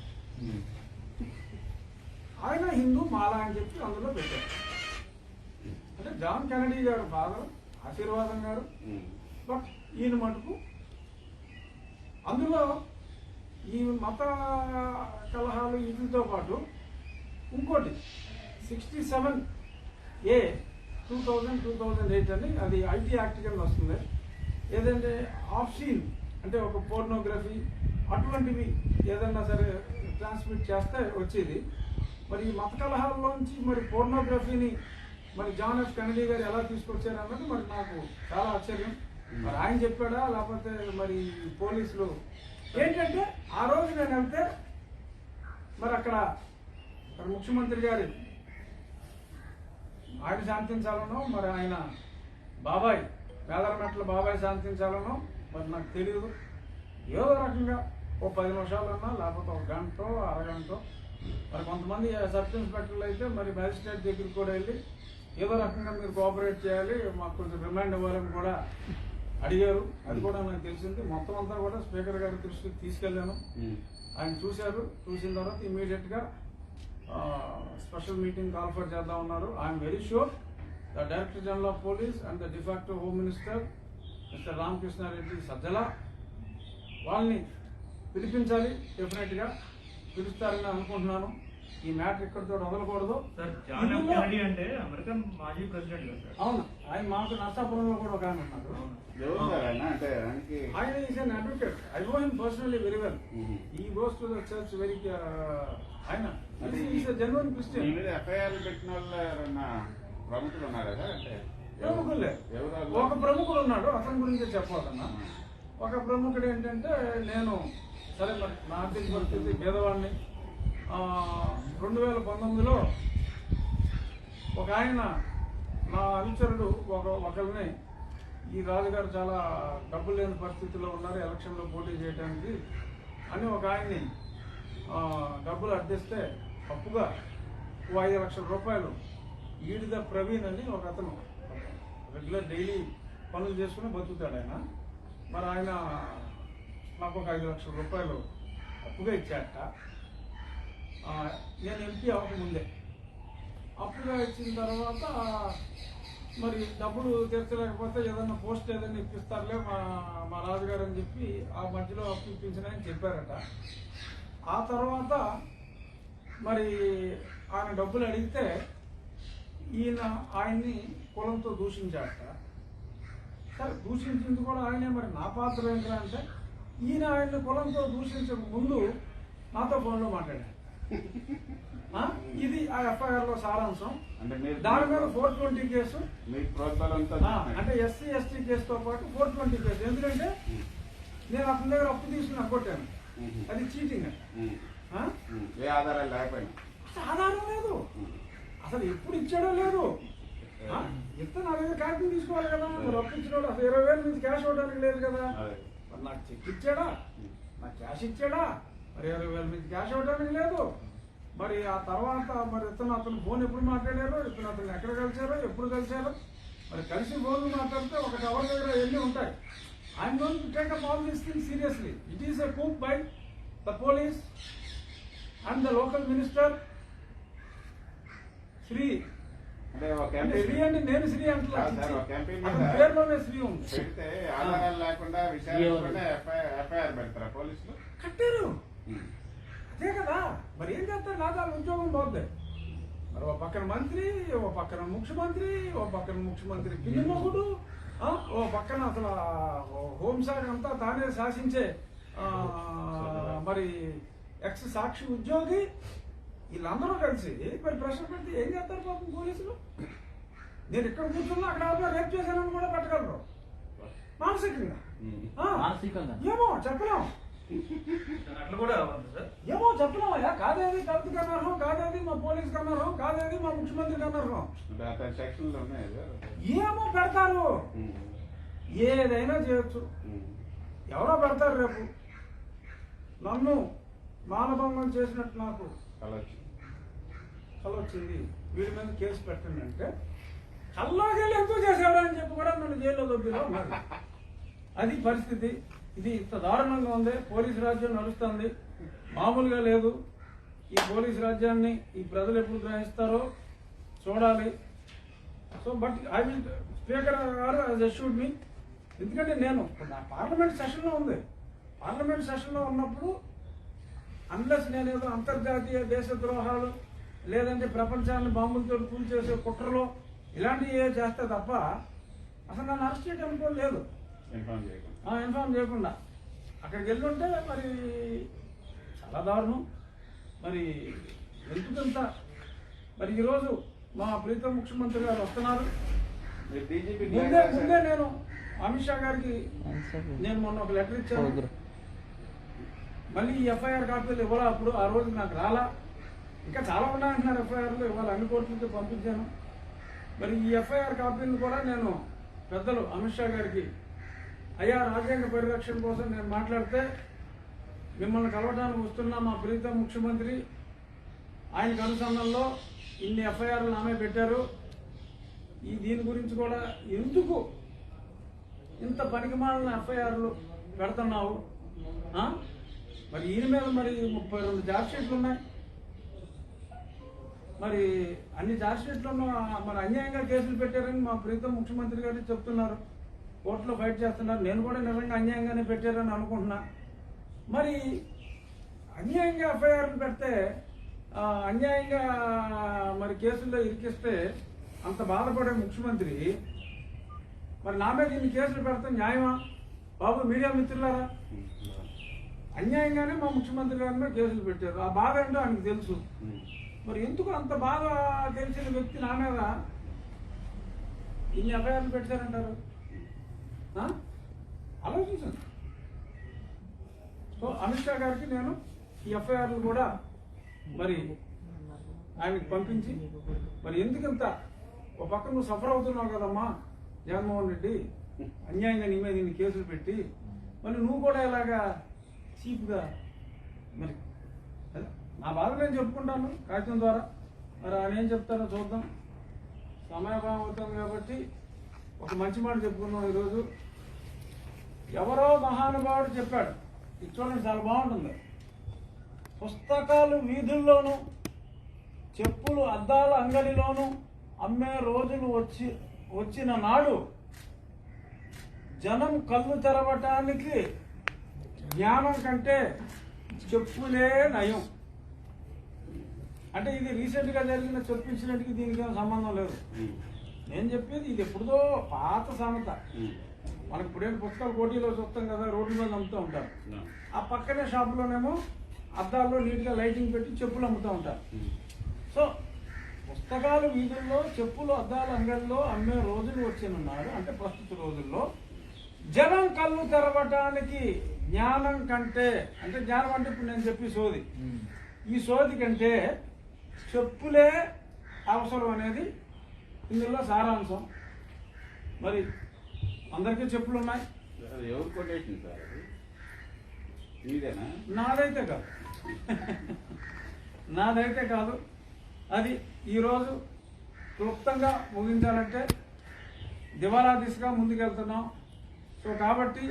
ఆయన హిందూ మాలా అని చెప్పి అందులో పెట్టారు. అంటే జాన్ కెనడీ గారు ఫాదర్ ఆశీర్వాదం గారు, బట్ ఈయన మటుకు అందులో ఈ మత కలహాలు వీటితో పాటు ఇంకోటి 67A 2008 అని అది ఐటీ యాక్ట్ కింద వస్తుంది. ఏదంటే ఆఫ్ సీన్ అంటే ఒక పోర్నోగ్రఫీ అటువంటివి ఏదన్నా సరే ట్రాన్స్మిట్ చేస్తే వచ్చేది. మరి ఈ మత కలహాల్లోంచి మరి పోర్నోగ్రఫీని మరి జాన్ ఎఫ్ కెనడీ గారు ఎలా తీసుకొచ్చారన్నది మరి నాకు చాలా ఆశ్చర్యం. మరి ఆయన చెప్పాడా లేకపోతే మరి పోలీసులు ఏంటంటే ఆ రోజు నేను వెళ్తే మరి అక్కడ ముఖ్యమంత్రి గారి ఆయన శాంతించాలనో మరి ఆయన బాబాయ్ వేదరమెట్ల బాబాయ్ శాంతించాలనో మరి నాకు తెలియదు. ఏదో రకంగా ఓ 10 నిమిషాలన్నా లేకపోతే ఒక గంట అరగంట మరి కొంతమంది సబ్ ఇన్స్పెక్టర్లు అయితే మరి మ్యాజిస్ట్రేట్ దగ్గరికి కూడా వెళ్ళి ఏదో రకంగా మీరు కోఆపరేట్ చేయాలి, మాకు కొంచెం రిమైండ్ ఇవ్వాలని కూడా అడిగారు. అది కూడా నాకు తెలిసింది. మొత్తం అంతా కూడా స్పీకర్ గారి దృష్టికి తీసుకెళ్ళాను. ఆయన చూశారు. చూసిన తర్వాత ఇమీడియట్గా స్పెషల్ మీటింగ్ కాల్ఫర్ చేద్దాం ఉన్నారు. I'm very sure the director general of police and the de facto home minister mister Ramakrishna Reddy Sajjala వాళ్ళని పిలిపించాలి. డెఫినెట్గా పిలుస్తారని అనుకుంటున్నాను. ఈ మ్యాటర్ ఇక్కడితో వదలకూడదు. అంటే అమెరికన్ మాజీ ప్రెసిడెంట్ కదా సార్? అవును, ఆయన మాకు నర్సాపురంలో కూడా ఒక ఆయన ఉన్నారు. ఆయన is an advocate. I know him personally very well. He goes to the church very ఆయన జెన్యున్ క్రిస్టియన్. ప్రముఖులే ఒక ప్రముఖుడు ఉన్నాడు, అతని గురించే చెప్పాలన్నా. ఒక ప్రముఖుడు ఏంటంటే నేను సరే మరి నా ఆర్థిక పరిస్థితి పేదవాడిని. 2019లో ఒక ఆయన నా అనుచరుడు ఒకరిని ఈ రాజుగారు చాలా డబ్బులు లేని పరిస్థితిలో ఉన్నారు ఎలక్షన్లో పోటీ చేయడానికి అని ఒక ఆయన్ని డబ్బులు అడ్డిస్తే అప్పుగా 5 లక్షల రూపాయలు ఈడిద ప్రవీణ్ అని ఒక అతను రెగ్యులర్ డైలీ పనులు చేసుకుని బతుకుతాడు ఆయన. మరి ఆయన నాకు ఒక 5 లక్షల రూపాయలు అప్పుగా ఇచ్చాట. నేను ఎంపీ అవ్వకముందే అప్పుగా ఇచ్చిన తర్వాత మరి డబ్బులు తీర్చలేకపోతే ఏదన్నా పోస్ట్ ఏదైనా ఇప్పిస్తారులే మా రాజుగారు అని చెప్పి ఆ మధ్యలో అప్పు ఇప్పించినాయని చెప్పారట. ఆ తర్వాత మరి ఆయన డబ్బులు అడిగితే ఈయన ఆయన్ని కులంతో దూషించాడట. సరే దూషించింది కూడా ఆయనే, మరి నా పాత్ర ఏంటంటే ఈయన ఆయన్ని కులంతో దూషించక ముందు నాతో ఫోన్లో మాట్లాడాడు. ఇది ఆ ఎఫ్ఐఆర్లో సారాంశం. దాని మీద 420 కేసు, అంటే ఎస్సీ ఎస్టీ కేసుతో పాటు 420 కేసు. ఎందుకంటే నేను అతని దగ్గర అప్పు తీసుకుని కొట్టాను, అది చీటింగ్. ఆధారం లేదు, అసలు ఎప్పుడు ఇచ్చాడో లేదు. ఇస్తే నా దగ్గర క్యాష్ తీసుకోవాలి కదా, మరి అప్పు ఇచ్చినాడు. అసలు 20,000 నుంచి క్యాష్ ఇవ్వడానికి లేదు కదా. మరి నాకు చెక్ ఇచ్చాడా, నాకు క్యాష్ ఇచ్చాడా? మరి 20,000 నుంచి క్యాష్ ఇవ్వడానికి లేదు. మరి ఆ తర్వాత మరి అతను ఫోన్ ఎప్పుడు మాట్లాడారో, అతను ఎక్కడ కలిసారో, ఎప్పుడు కలిసారో, మరి కలిసి ఫోన్లు మాట్లాడితే ఒక టవర్ దగ్గర ఎన్ని ఉంటాయి. I'm going to take up all these things seriously. It is a coup by the police and the local minister Shri. Shri అంటే నేను శ్రీ అంటే పేరులోనే శ్రీ ఉంది. కట్టారు అదే కదా. మరి ఏం చేస్తారు? నాకు ఉద్యోగం పోద్ది. మరి ఓ పక్కన మంత్రి, ఓ పక్కన ముఖ్యమంత్రి, ఓ పక్కన ముఖ్యమంత్రి పిల్లిమొగుడు, ఓ పక్కన అసలు హోంశాఖ అంతా తానే శాసించే మరి ఎక్స్ సాక్షి ఉద్యోగి, వీళ్ళందరూ కలిసి మరి ప్రశ్న పెడితే ఏం చేస్తారు పాపం పోలీసులు? నేను ఇక్కడ కూర్చున్నా అక్కడ రేపు చేశానని కూడా పెట్టగలరు మానసికంగా. ఏమో చెప్పలేం, అట్లా కూడా ఏమో చెప్పలేమయ్యా. కాదేది కవితకి అనర్హం, కాదేది మా పోలీస్ అనర్హం, కాదేది మా ముఖ్యమంత్రికి అనర్హం. ఏమో పెడతారు, ఏదైనా చేయొచ్చు. ఎవరో పెడతారు. రేపు నన్ను మానభంగం చేసినట్టు నాకు కల వచ్చింది, వీడి మీద కేసు పెట్టండి అంటే కల్లోకి వెళ్ళి ఎందుకు చేసేవాడు అని చెప్పి కూడా నన్ను జైల్లో దొబ్బిలో ఉన్నారు. అది పరిస్థితి. ఇది ఇంత దారుణంగా ఉంది. పోలీసు రాజ్యం నడుస్తుంది, మామూలుగా లేదు. ఈ పోలీసు రాజ్యాన్ని ఈ ప్రజలు ఎప్పుడు గ్రహిస్తారో చూడాలి. So but I will speaker గారు యాజ్ అష్యూర్డ్ మీ. ఎందుకంటే నేను నా పార్లమెంట్ సెషన్లో ఉంది. పార్లమెంట్ సెషన్లో ఉన్నప్పుడు అన్లెస్ నేనేదో అంతర్జాతీయ దేశ ద్రోహాలు లేదంటే ప్రపంచాన్ని బాంబులతో కూల్చేసే కుట్రలో ఇలాంటివి ఏ చేస్తే తప్ప అసలు నన్ను అరెస్ట్ చేయడం లేదు. ఇన్ఫార్మ్ చేయకుండా అక్కడికి వెళ్ళుంటే మరి చాలా దారుణం. మరి ఎందుకంత మరి ఈరోజు మా ప్రీతం ముఖ్యమంత్రి గారు వస్తున్నారు. ముందే నేను అమిత్ షా గారికి నేను మొన్న ఒక లెటర్ ఇచ్చాను. మళ్ళీ ఈ ఎఫ్ఐఆర్ కాపీలు ఇవ్వాలా? అప్పుడు ఆ రోజు నాకు రాలా. ఇంకా చాలా ఉన్నాయంటున్నారు ఎఫ్ఐఆర్లు, ఇవాళ అన్ని కోర్టులతో పంపించాను. మరి ఈ ఎఫ్ఐఆర్ కాపీలను కూడా నేను పెద్దలు అమిత్ షా గారికి, అయ్యా రాజ్యాంగ పరిరక్షణ కోసం నేను మాట్లాడితే మిమ్మల్ని కలవడానికి వస్తున్న మా ప్రీతం ముఖ్యమంత్రి ఆయనకు అనుసంధానంలో ఇన్ని ఎఫ్ఐఆర్లు నామే పెట్టారు. దీని గురించి కూడా ఎందుకు ఇంత పనికిమాలిన ఎఫ్ఐఆర్లు పెడుతున్నావు? మరి ఈయన మీద మరి 32 ఛార్జ్షీట్లు ఉన్నాయి. మరి అన్ని ఛార్జ్షీట్లను మరి అన్యాయంగా కేసులు పెట్టారని మా ప్రీతం ముఖ్యమంత్రి గారు చెప్తున్నారు. కోర్టులో ఫైట్ చేస్తున్నారు. నేను కూడా నిజంగా అన్యాయంగానే పెట్టారని అనుకుంటున్నా. మరి అన్యాయంగా ఎఫ్ఐఆర్లు పెడితే, అన్యాయంగా మరి కేసుల్లో ఇరికిస్తే అంత బాధపడే ముఖ్యమంత్రి మరి నా మీద ఇన్ని కేసులు పెడితే న్యాయమా? బాబు మీడియా మిత్రులారా, అన్యాయంగానే మా ముఖ్యమంత్రి గారి మీద కేసులు పెట్టారు. ఆ బాధ ఏంటో ఆయనకు తెలుసు. మరి ఎందుకు అంత బాధ తెలిసిన వ్యక్తి నా మీద ఇన్ని ఎఫ్ఐఆర్లు పెట్టారంటారు? ఆలోచించండి. సో అమిత్ షా గారికి నేను ఈ ఎఫ్ఐఆర్లు కూడా మరి ఆయనకి పంపించి, మరి ఎందుకంత ఒక పక్క నువ్వు సఫర్ అవుతున్నావు కదమ్మా జగన్మోహన్ రెడ్డి, అన్యాయంగా నీ మీద ఇన్ని కేసులు పెట్టి, మరి నువ్వు కూడా ఇలాగా చీప్గా మరి నా బాధ నేను చెప్పుకుంటాను కాగితం ద్వారా. మరి ఆయన ఏం చెప్తారో చూద్దాం. సమయభావం అవుతుంది కాబట్టి ఒక మంచి మాట చెప్పుకున్నాం ఈరోజు. ఎవరో మహానుభావుడు చెప్పాడు, ఇది చూడండి చాలా బాగుంటుంది. పుస్తకాలు వీధుల్లోనూ చెప్పులు అద్దాల అంగడిలోనూ అమ్మే రోజులు వచ్చిన నాడు జనం కళ్ళు తెరవటానికి జ్ఞానం కంటే చెప్పులే నయం. అంటే ఇది రీసెంట్గా జరిగిన చెప్పించినట్టుకి దీనికి ఏం సంబంధం లేదు. నేను చెప్పేది ఇది ఎప్పుడుదో పాత సామెత. మనకు ఇప్పుడేం పుస్తకాలు పోటీలో చూస్తాం కదా, రోడ్ల మీద అమ్ముతూ ఉంటారు. ఆ పక్కనే షాపులోనేమో అద్దాల్లో నీట్గా లైటింగ్ పెట్టి చెప్పులు అమ్ముతూ ఉంటారు. సో పుస్తకాలు వీధుల్లో చెప్పులు అద్దాల అంగల్లో అమ్మే రోజులు వచ్చినున్నారు. అంటే ప్రస్తుత రోజుల్లో జనం కళ్ళు తెరవటానికి జ్ఞానం కంటే, అంటే జ్ఞానం అంటే ఇప్పుడు నేను చెప్పి సోది, ఈ సోది కంటే చెప్పులే అవసరం అనేది ఇందులో సారాంశం. మరి అందరికీ చెప్పులు ఉన్నాయి. ఎవరు కొటేషన్ సార్ అది? మీదేనా? నాదైతే కాదు నాదైతే కాదు. అది ఈరోజు క్లుప్తంగా ముగించాలంటే దివాలా దిశగా ముందుకెళ్తున్నాం. సో కాబట్టి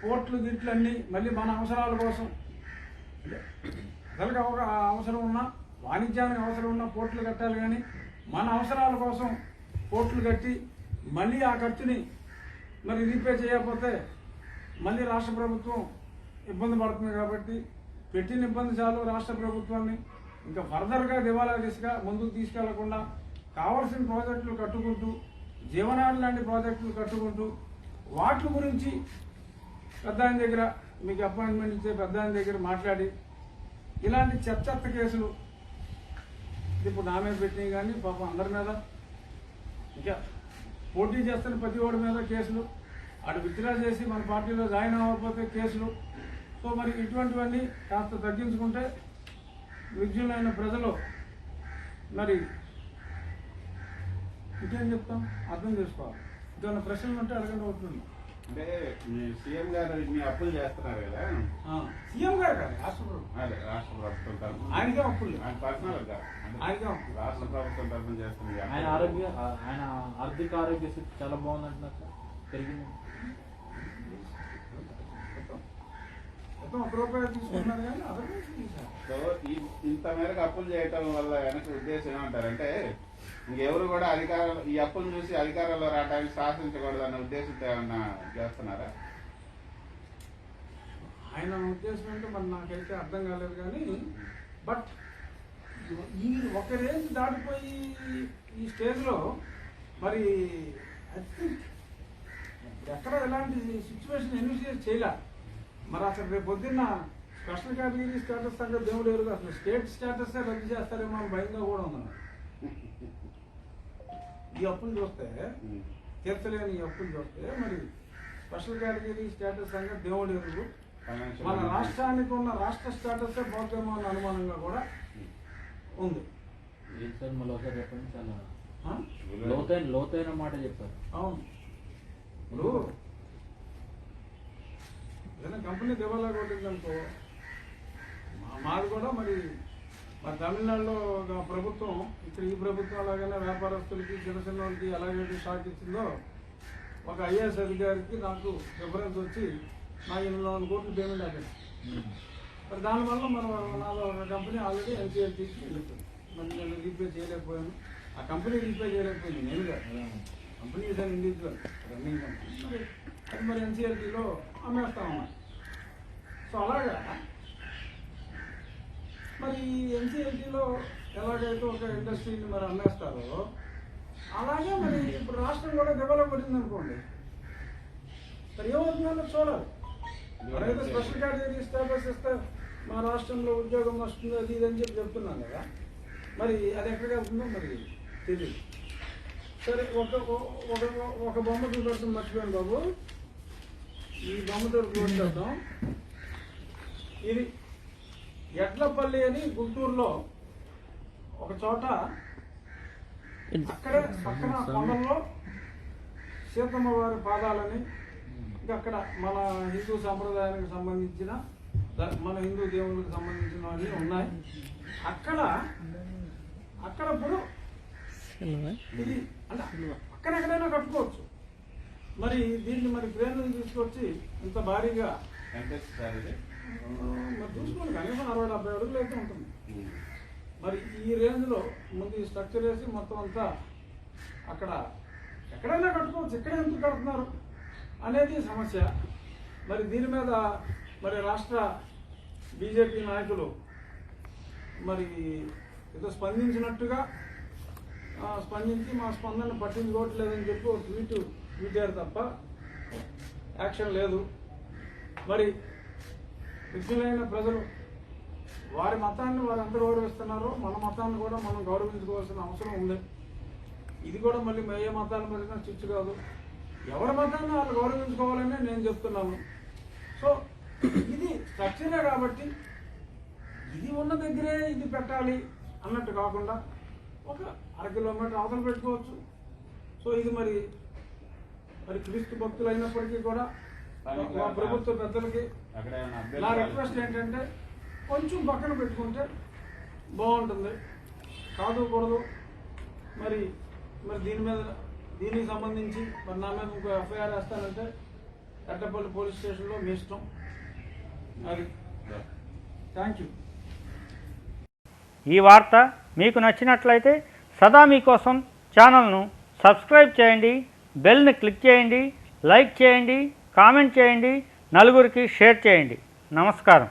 పోర్ట్లు గిట్లన్నీ మళ్ళీ మన అవసరాల కోసం, అసలుగా ఒక అవసరం ఉన్నా, వాణిజ్యానికి అవసరం ఉన్న పోర్ట్లు కట్టాలి. కానీ మన అవసరాల కోసం పోర్ట్లు కట్టి మళ్ళీ ఆ ఖర్చుని మరి రీపే చేయకపోతే మళ్ళీ రాష్ట్ర ప్రభుత్వం ఇబ్బంది పడుతుంది. కాబట్టి పెట్టిన ఇబ్బంది చాలు రాష్ట్ర ప్రభుత్వాన్ని ఇంకా ఫర్దర్గా దివాలా దిశగా ముందుకు తీసుకెళ్లకుండా కావాల్సిన ప్రాజెక్టులు కట్టుకుంటూ, జీవనాడి లాంటి ప్రాజెక్టులు కట్టుకుంటూ, వాటి గురించి పెద్ద ఆయన దగ్గర మీకు అపాయింట్మెంట్ ఇచ్చే పెద్ద ఆయన దగ్గర మాట్లాడి ఇలాంటి చెత్త కేసులు ఇప్పుడు నా మీద పెట్టినవి కానీ పాపం అందరి మీద, ఇంకా పోటీ చేస్తున్న ప్రతి వాడి మీద కేసులు, అటు విత్డ్రా చేసి మన పార్టీలో జాయిన్ అవ్వకపోతే కేసులు. సో మరి ఇటువంటివన్నీ కాస్త తగ్గించుకుంటే విద్యులైన ప్రజలు మరి ఇంకేం చెప్తాం అర్థం చేసుకోవాలి. ఇంకేమైనా ప్రశ్నలు ఉంటే అడగండి అవుతుంది. అంటే మీ సీఎం గారు ఇన్ని అప్పులు చేస్తున్నారు కదా, సీఎం గారు కాదు రాష్ట్ర ప్రభుత్వం, అదే రాష్ట్ర ప్రభుత్వం తరఫున ఆయనకే అప్పులు, ఆయన పర్సనల్ గా ఆయనకే అప్పులు రాష్ట్ర ప్రభుత్వం తరఫున చేస్తుంది. ఆయన ఆర్థిక ఆరోగ్య స్థితి చాలా బాగుంది అంటున్నారు సార్, పెరిగింది. మొత్తం 1 రూపాయి తీసుకున్నారు కానీ అదర్వైజ్ సో ఇంత మేరకు అప్పులు చేయటం వల్ల వెనక ఉద్దేశం ఏమంటారంటే ఇంకెవరు కూడా అధికారం ఈ అప్పులు చూసి అధికారంలో రావడానికి శాసించకూడదు అన్న ఉద్దేశంతో ఏమన్నా చేస్తున్నారా? ఆయన ఉద్దేశం అంటే మరి నాకైతే అర్థం కాలేదు. కానీ బట్ ఈ ఒక రేంజ్ దాటిపోయి ఈ స్టేజ్లో మరి ఐ థింక్ ఎక్కడ ఎలాంటి సిచ్యువేషన్ ఇనిషియేట్ చేయలే. మరి అసలు రేపు పొద్దున్న స్పెషల్ కేటగిరీ స్టేటస్ సంగతి దేవుడు ఎరుగు, అసలు స్టేట్ స్టేటస్ రద్దు చేస్తారేమో అని భయంగా కూడా ఉంది. ఈ అప్పులు చూస్తే, తీర్చలేని ఈ అప్పులు చూస్తే మరి స్పెషల్ కేటగిరీ స్టేటస్ సంగతి దేవుడు ఎరుగు. మన రాష్ట్రానికి ఉన్న రాష్ట్ర స్టేటస్ పోతేమో అన్న అనుమానంగా కూడా ఉంది. సార్ మళ్ళీ ఒకసారి చెప్పండి, చాలా లోతైన మాట చెప్పారు. అవును, ఇప్పుడు ఏదైనా కంపెనీ దివాలా కొట్టిందనుకో, మాది కూడా మరి తమిళనాడులో ప్రభుత్వం ఇక్కడ ఈ ప్రభుత్వం అలాగనే వ్యాపారస్తులకి చిన్న చిన్న వాళ్ళకి ఎలాగైతే షాక్ ఇచ్చిందో, ఒక ఐఏఎస్ అధికారికి నాకు రిఫరెన్స్ వచ్చి నాకు 800 కోట్లు పేమెంట్ అయ్యింది. మరి దానివల్ల నాలో ఒక కంపెనీ ఆల్రెడీ ఎన్సీఎల్టీకి వెళ్ళిపోయింది. మరి నేను రీపే చేయలేకపోయాను, ఆ కంపెనీ రీపే చేయలేకపోయింది. నేనుగా company is an individual running company, అది మరి ఎన్సీఎల్టీలో అమ్మేస్తామన్నమాట. సో అలాగా మరి ఎన్సీఎల్టీలో ఎలాగైతే ఒక ఇండస్ట్రీని మరి అమ్మేస్తారో అలాగే మరి ఇప్పుడు రాష్ట్రం కూడా డెవలప్ పడింది అనుకోండి, మరి ఏమవుతుందో చూడాలి. ఎవరైతే స్పెషల్ కేటగిరీ స్టేటస్ ఇస్తే మా రాష్ట్రంలో ఉద్యోగం వస్తుంది అది ఇది అని చెప్పి చెప్తున్నాం కదా, మరి అది ఎక్కడికి వెళ్తుందో మరి తెలియదు. సరే ఒక బొమ్మ చూపెడుతుంది, మర్చిపోయాను బాబు, ఈ బొమ్మతో క్లోజ్ చేద్దాం. ఇది ఎడ్లపల్లి అని గుంటూరులో ఒక చోట, అక్కడే పక్కన కొండల్లో సీతమ్మ వారి పాదాలని, ఇంకా అక్కడ మన హిందూ సంప్రదాయానికి సంబంధించిన మన హిందూ దేవుళ్ళకి సంబంధించినవన్నీ ఉన్నాయి. అక్కడ ఇప్పుడు ఇది అంటే అక్కడెక్కడైనా కట్టుకోవచ్చు. మరి దీన్ని మరి క్రేన్లు తీసుకొచ్చి ఇంత భారీగా ఎంత సార్ ఇది? మరి చూసుకోండి, కనీసం 60-70 అడుగులు అయితే ఉంటుంది. మరి ఈ రేంజ్లో ముందు ఈ స్ట్రక్చర్ వేసి మొత్తం అంతా అక్కడ ఎక్కడైనా కట్టుకోవచ్చు. ఎక్కడ ఎందుకు కడుతున్నారు అనేది సమస్య. మరి దీని మీద మరి రాష్ట్ర బీజేపీ నాయకులు మరి ఏదో స్పందించినట్టుగా స్పందించి మా స్పందన పట్టించుకోవట్లేదని చెప్పి ఒక ట్వీటారు తప్ప యాక్షన్ లేదు. మరి విజ్ఞులైన ప్రజలు వారి మతాన్ని వారు ఎంత గౌరవిస్తున్నారో మన మతాన్ని కూడా మనం గౌరవించుకోవాల్సిన అవసరం ఉంది. ఇది కూడా మళ్ళీ ఏ మతాల మధ్యన చిచ్చు కాదు. ఎవరి మతాన్ని వాళ్ళు గౌరవించుకోవాలని నేను చెప్తున్నాను. సో ఇది స్ట్రక్చరే కాబట్టి ఇది ఉన్న దగ్గరే ఇది పెట్టాలి అన్నట్టు కాకుండా ఒక 1/2 కిలోమీటర్ అవతల పెట్టుకోవచ్చు. సో ఇది మరి క్రీస్తు భక్తులు అయినప్పటికీ కూడా మా ప్రభుత్వ పెద్దలకి నా రిక్వెస్ట్ ఏంటంటే కొంచెం పక్కన పెట్టుకుంటే బాగుంటుంది. కాదు కూడదు. మరి దీనికి సంబంధించి మరి నా మీద ఇంకో ఎఫ్ఐఆర్ వేస్తానంటే ఎట్టపల్లి పోలీస్ స్టేషన్లో మీ ఇష్టం. అది థ్యాంక్ యూ. ఈ వార్త మీకు నచ్చినట్లయితే సదా మీకోసం ఛానల్ను సబ్స్క్రైబ్ చేయండి, బెల్ని క్లిక్ చేయండి, లైక్ చేయండి, కామెంట్ చేయండి, నలుగురికి షేర్ చేయండి. నమస్కారం.